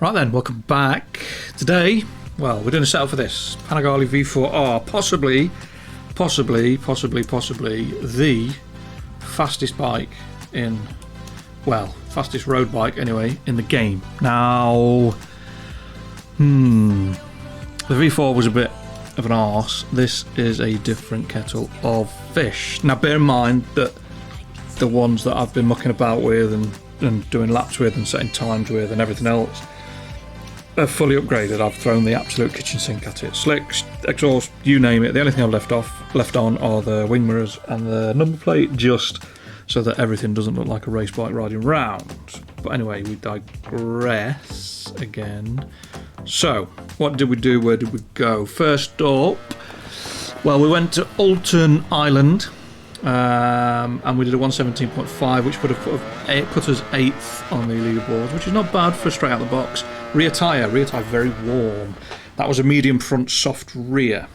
Right then, welcome back. Today, well, we're doing a setup for this Panigale V4R, possibly the fastest bike in, well, fastest road bike anyway, in the game. Now, the V4 was a bit of an arse. This is a different kettle of fish. Now, bear in mind that the ones that I've been mucking about with and doing laps with and setting times with and everything else are fully upgraded. I've thrown the absolute kitchen sink at it. Slicks, exhaust, you name it. The only thing I've left on are the wing mirrors and the number plate, just so that everything doesn't look like a race bike riding round. But anyway, we digress again. So, what did we do? Where did we go? First up, well, we went to Alton Island, and we did a 117.5, which would have put us 8th on the leaderboard, which is not bad for straight out the box. Rear tyre very warm. That was a medium front soft rear,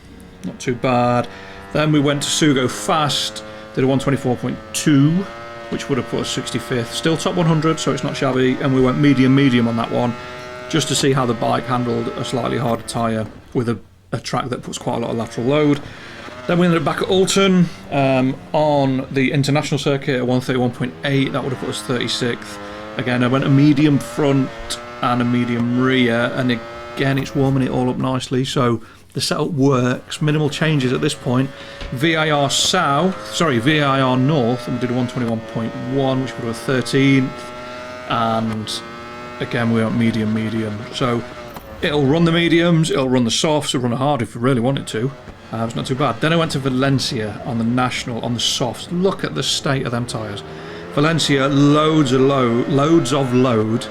not too bad. Then we went to Sugo Fast, did a 124.2, which would have put us 65th. Still top 100, so it's not shabby. And we went medium on that one, just to see how the bike handled a slightly harder tyre with a track that puts quite a lot of lateral load. Then we ended up back at Alton on the international circuit at 131.8. That would have put us 36th. Again, I went a medium front and a medium rear, and again it's warming it all up nicely, so the setup works. Minimal changes at this point. VIR North, and we did a 121.1, which would have 13th, and again we went medium, so it'll run the mediums, it'll run the softs, it'll run the hard if you really want it to. It's not too bad. Then I went to Valencia on the national on the softs. Look at the state of them tyres. Valencia, lots of load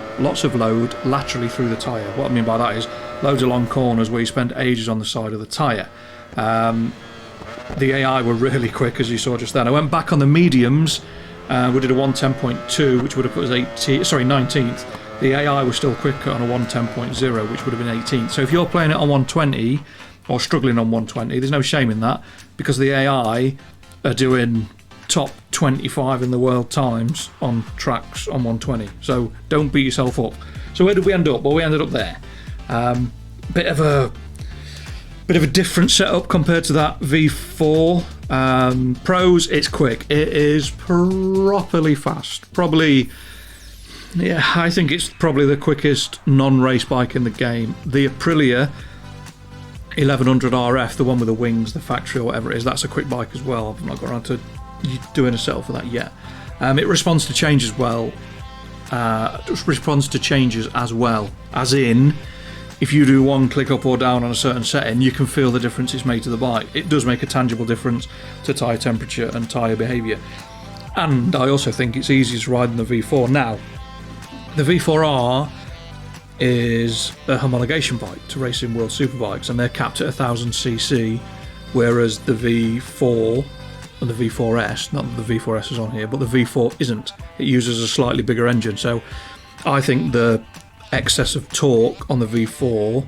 laterally through the tyre. What I mean by that is loads of long corners where you spend ages on the side of the tyre. The AI were really quick, as you saw just then. I went back on the mediums. We did a 110.2, which would have put us 19th. The AI was still quicker on a 110.0, which would have been 18th. So if you're playing it on 120 or struggling on 120, there's no shame in that, because the AI are doing top 25 in the world times on tracks on 120, so don't beat yourself up. So where did we end up? Well, we ended up there. Bit of a different setup compared to that V4. Pros, it's quick. It is properly fast. Probably, yeah, I think it's probably the quickest non-race bike in the game. The Aprilia 1100 RF, the one with the wings, the factory or whatever it is, that's a quick bike as well. I've not got around to doing a setup for that yet. It responds to changes well. As in, if you do one click up or down on a certain setting, you can feel the difference it's made to the bike. It does make a tangible difference to tyre temperature and tyre behaviour. And I also think it's easier to ride than the V4. Now, the V4R is a homologation bike to Racing World Superbikes, and they're capped at 1000cc, whereas the V4 and the V4S, not that the V4S is on here, but the V4 isn't. It uses a slightly bigger engine, so I think the excess of torque on the V4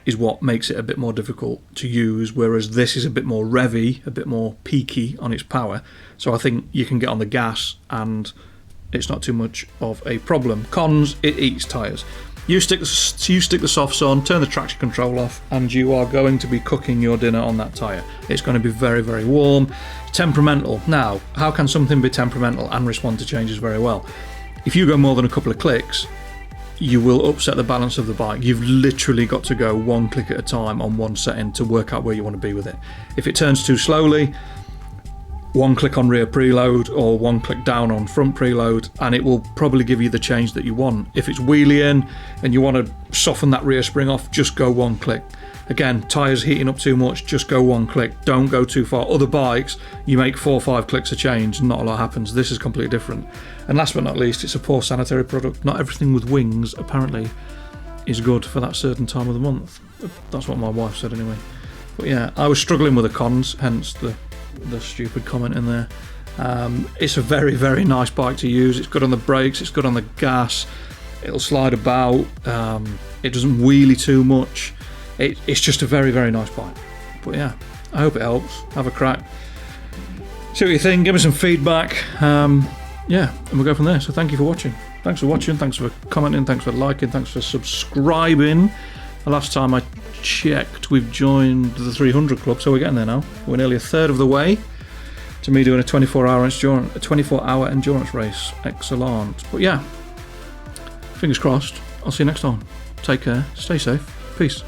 is what makes it a bit more difficult to use, whereas this is a bit more revvy, a bit more peaky on its power. So I think you can get on the gas and it's not too much of a problem. Cons, it eats tyres. You stick the softs on, turn the traction control off, and you are going to be cooking your dinner on that tyre. It's going to be very warm. Temperamental. Now, how can something be temperamental and respond to changes very well? If you go more than a couple of clicks, you will upset the balance of the bike. You've literally got to go one click at a time on one setting to work out where you want to be with it. If it turns too slowly, one click on rear preload or one click down on front preload, and it will probably give you the change that you want. If it's wheeling and you want to soften that rear spring off, just go one click. Again, tyres heating up too much, just go one click. Don't go too far. Other bikes, you make 4 or 5 clicks of change, not a lot happens. This is completely different. And last but not least, it's a poor sanitary product. Not everything with wings, apparently, is good for that certain time of the month. That's what my wife said anyway. But yeah, I was struggling with the cons, hence the stupid comment in there. It's a very nice bike to use. It's good on the brakes, it's good on the gas, it'll slide about, it doesn't wheelie too much. It's just a very nice bike. But yeah, I hope it helps. Have a crack, see what you think, give me some feedback. yeah, and we'll go from there. So thank you for watching. Thanks for watching, thanks for commenting, thanks for liking, thanks for subscribing. The last time I checked, we've joined the 300 club, so we're getting there now. We're nearly a third of the way to me doing a 24-hour endurance race. Excellent. But yeah, fingers crossed. I'll see you next time. Take care, stay safe, peace.